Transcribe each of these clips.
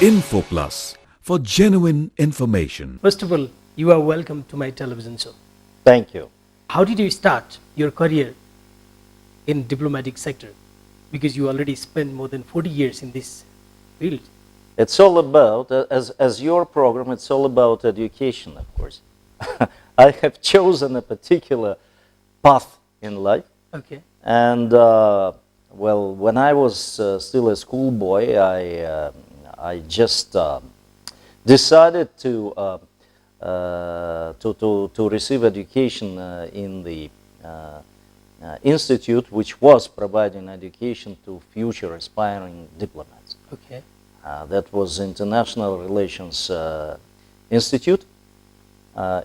INFOPLUS for genuine information. First of all, you are welcome to my television show. Thank you. How did you start your career in diplomatic sector? Because you already spent more than 40 years in this field. It's all about, as your program, it's all about education, of course. I have chosen a particular path in life. Okay. And, well, when I was still a schoolboy, I just decided to receive education in the institute which was providing education to future aspiring diplomats. Okay. That was International Relations Institute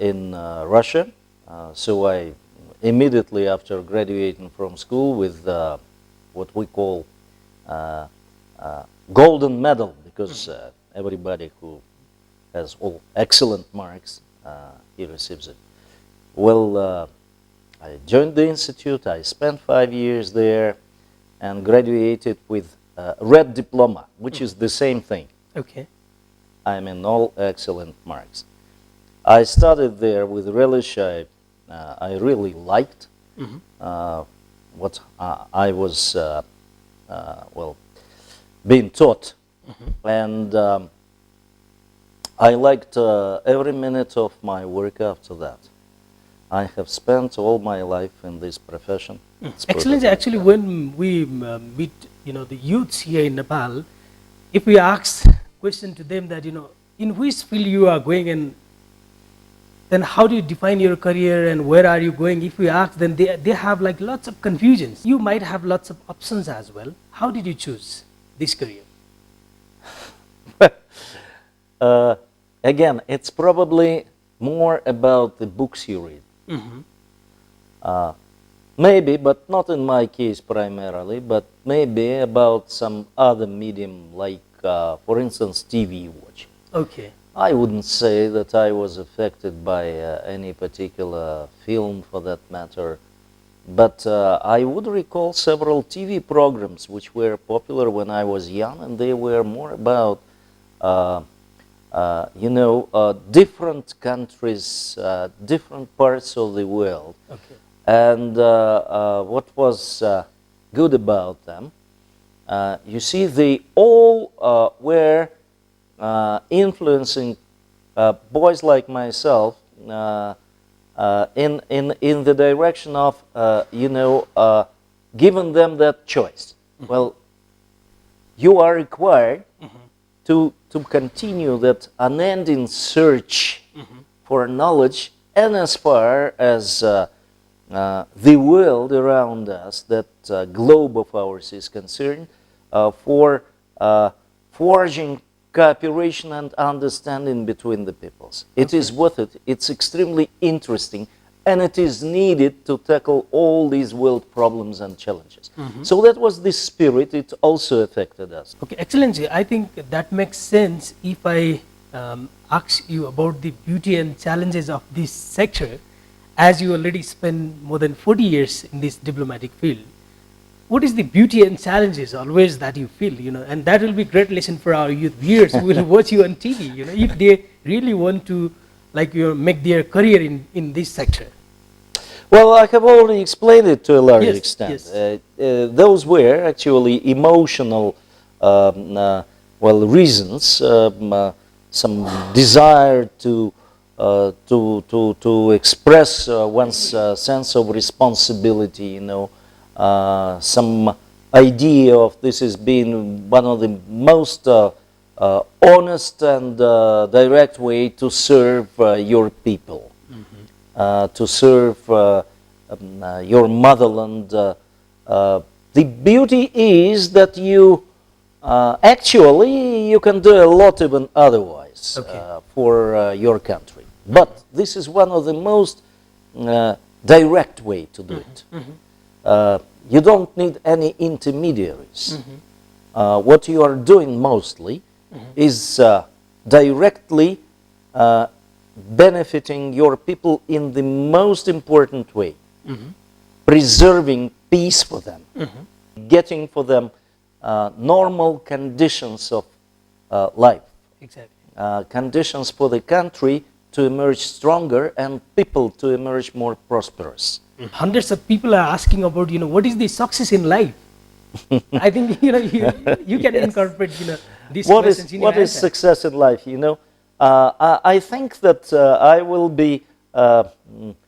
in Russia. So I immediately after graduating from school with what we call golden medal, because everybody who has all excellent marks, he receives it. Well, I joined the institute, I spent 5 years there and graduated with red diploma, which is the same thing. Okay. I mean, all excellent marks. I studied there with relish. I really liked what I was, well, being taught. And I liked every minute of my work after that. I have spent all my life in this profession. Excellency, actually, when we meet, the youths here in Nepal, if we ask question to them that, in which field you are going and then how do you define your career and where are you going? If we ask, then they have like lots of confusions. You might have lots of options as well. How did you choose this career? Again, it's probably more about the books you read. Maybe, but not in my case primarily, but maybe about some other medium like, for instance, TV watching. Okay. I wouldn't say that I was affected by any particular film for that matter, but I would recall several TV programs which were popular when I was young, and they were more about, different countries, different parts of the world. Okay. And what was good about them, you see, they all were influencing boys like myself in the direction of, giving them that choice. Well, you are required to continue that unending search for knowledge, and as far as the world around us, that globe of ours is concerned, for forging cooperation and understanding between the peoples. It is worth it. It's extremely interesting, and it is needed to tackle all these world problems and challenges. So that was the spirit. It also affected us. Okay, Excellency, I think that makes sense if I ask you about the beauty and challenges of this sector, as you already spent more than 40 years in this diplomatic field. What is the beauty and challenges always that you feel, and that will be great lesson for our youth viewers who will watch you on TV, if they really want to make their career in this sector? Well, I have already explained it to a large extent. Yes. Those were actually emotional reasons, some desire to express one's sense of responsibility, some idea of this as being one of the most honest and direct way to serve your people, to serve your motherland. The beauty is that you actually you can do a lot even otherwise for your country. But this is one of the most direct way to do it. You don't need any intermediaries. What you are doing mostly is directly benefiting your people in the most important way, preserving peace for them, getting for them normal conditions of life. Exactly. Conditions for the country to emerge stronger and people to emerge more prosperous. Hundreds of people are asking about, what is the success in life? I think, you can incorporate, these questions in your What is answer. success in life? I think that I will be And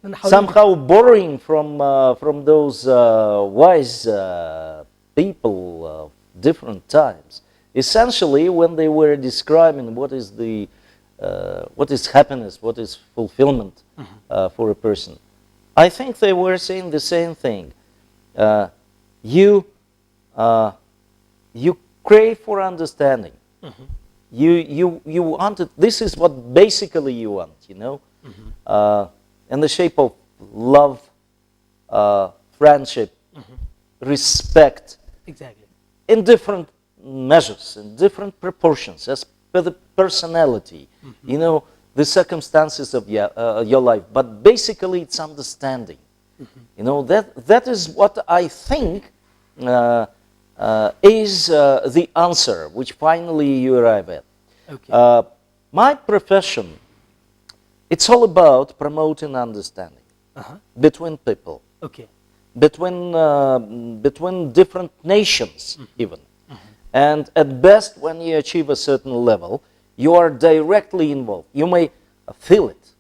how do you somehow borrowing from those wise people of different times. Essentially, when they were describing what is happiness, what is fulfillment for a person, I think they were saying the same thing. You crave for understanding. You want it. This is what basically you want, in the shape of love, friendship, respect, Exactly. in different measures, in different proportions, as per the personality, the circumstances of your life. But basically, it's understanding. That is what I think is the answer which finally you arrive at. Okay. My profession, it's all about promoting understanding between people, Okay. between different nations even. And at best, when you achieve a certain level, you are directly involved. You may feel it.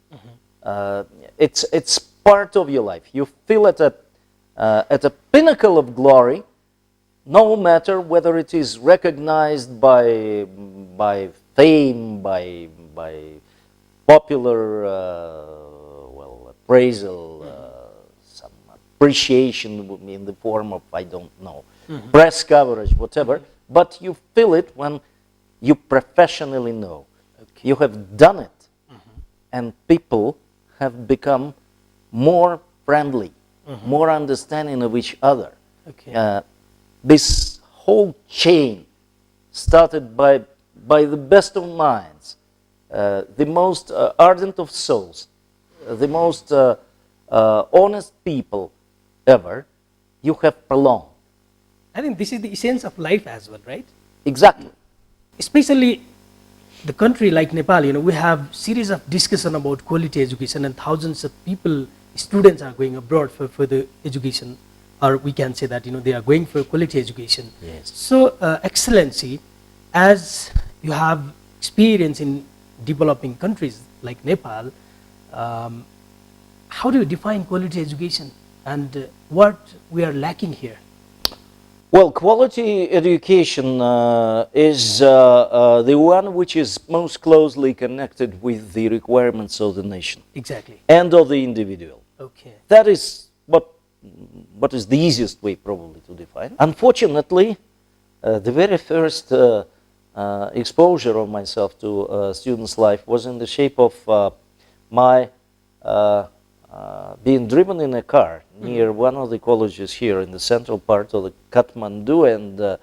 It's part of your life. You feel it at a pinnacle of glory, no matter whether it is recognized by fame, by popular appraisal, some appreciation in the form of, I don't know, press coverage, whatever. But you feel it when you professionally know. Okay. You have done it, and people have become more friendly, more understanding of each other. Okay. This whole chain started by the best of minds, the most ardent of souls, the most honest people ever, you have prolonged. I think this is the essence of life as well, right? Exactly. Especially the country like Nepal, we have series of discussion about quality education, and thousands of people, students are going abroad for the education, or we can say that they are going for quality education. Yes. So Excellency, as you have experience in developing countries like Nepal, how do you define quality education, and what we are lacking here? Well, quality education is the one which is most closely connected with the requirements of the nation Exactly. and of the individual. Okay. That is what is the easiest way probably to define. Unfortunately, the very first exposure of myself to students' life was in the shape of my being driven in a car near one of the colleges here in the central part of the Kathmandu, and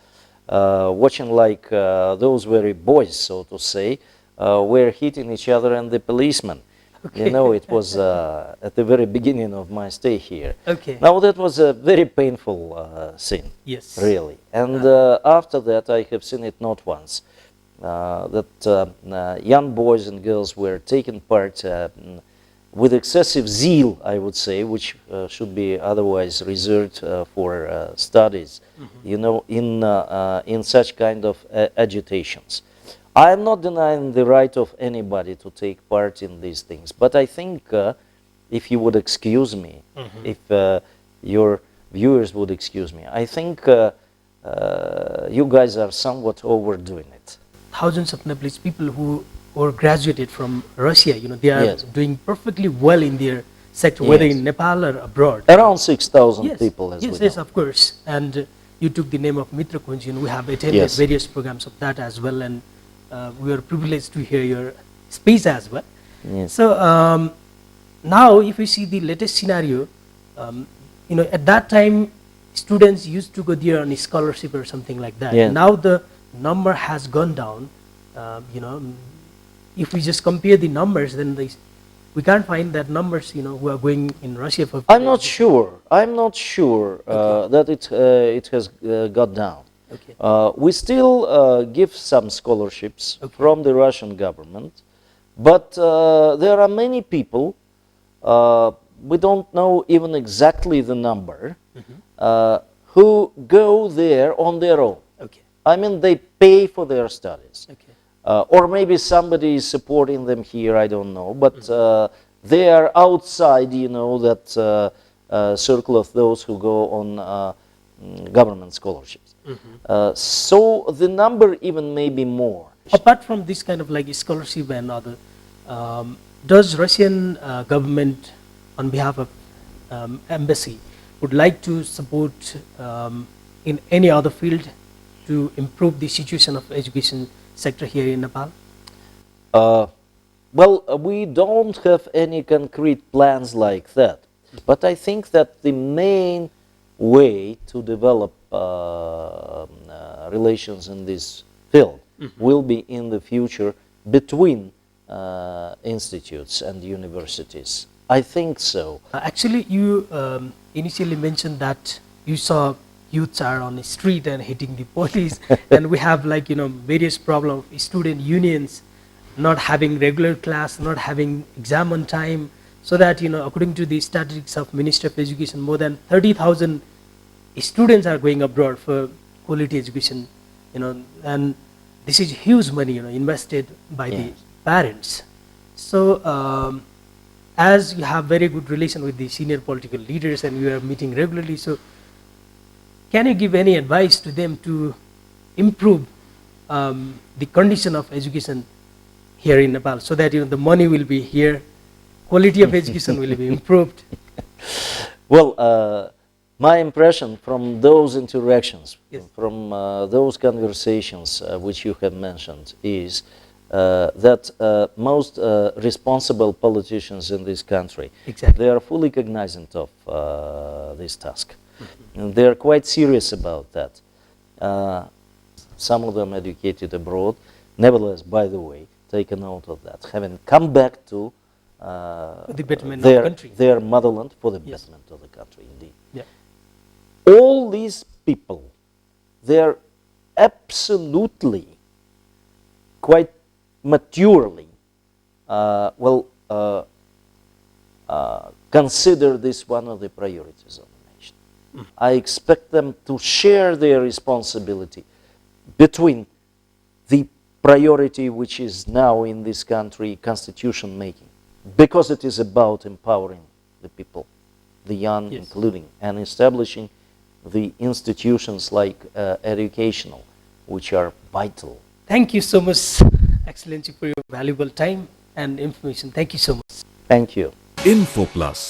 watching like those very boys, so to say, were hitting each other and the policemen. Okay. It was at the very beginning of my stay here. Okay. Now that was a very painful scene. Yes. Really. And after that I have seen it not once. That young boys and girls were taking part with excessive zeal, I would say, which should be otherwise reserved for studies, in such kind of agitations. I am not denying the right of anybody to take part in these things, but I think if you would excuse me, if your viewers would excuse me, I think you guys are somewhat overdoing it. Thousands of Nepalese people who were graduated from Russia, they are Yes. doing perfectly well in their sector, whether Yes. in Nepal or abroad. Around 6,000 Yes, people, as yes, we know. yes, of course. And you took the name of Mitra Kunj, we have attended Yes. various programs of that as well, and we are privileged to hear your speech as well. Yes. So now, if you see the latest scenario, at that time, students used to go there on a scholarship or something like that. Yeah. Now the number has gone down. If we just compare the numbers, then we can't find that numbers, who are going in Russia for. I'm not sure. I'm not sure that it has got down. Okay. We still give some scholarships Okay. from the Russian government, but there are many people, we don't know even exactly the number, who go there on their own. Okay. I mean, they pay for their studies. Okay. Or maybe somebody is supporting them here, I don't know, but they are outside, that circle of those who go on government scholarships. So the number even may be more. Apart from this kind of like scholarship and other, does Russian government on behalf of embassy would like to support in any other field to improve the situation of education sector here in Nepal? Well, we don't have any concrete plans like that, but I think that the main way to develop relations in this field will be in the future between institutes and universities. I think so. Actually, you initially mentioned that you saw youths are on the street and hitting the police, and we have like various problems, student unions not having regular class, not having exam on time, so that according to the statistics of Ministry of Education, more than 30,000 students are going abroad for quality education, and this is huge money invested by the parents. So as you have very good relation with the senior political leaders and you are meeting regularly, so can you give any advice to them to improve the condition of education here in Nepal, so that the money will be here, quality of education will be improved? Well, my impression from those interactions, Yes. from those conversations which you have mentioned, is that most responsible politicians in this country, Exactly. they are fully cognizant of this task. And they are quite serious about that. Some of them educated abroad. Nevertheless, by the way, take a note of that. Having come back to The betterment of the country. their motherland for the Yes. betterment of the country, indeed. Yeah. All these people, they are absolutely, quite maturely, consider this one of the priorities of the nation. I expect them to share their responsibility between the priority which is now in this country, constitution making, because it is about empowering the people, the young Yes. including, and establishing the institutions like educational, which are vital. Thank you so much, Excellency, for your valuable time and information. Thank you so much. Thank you. INFOPLUS,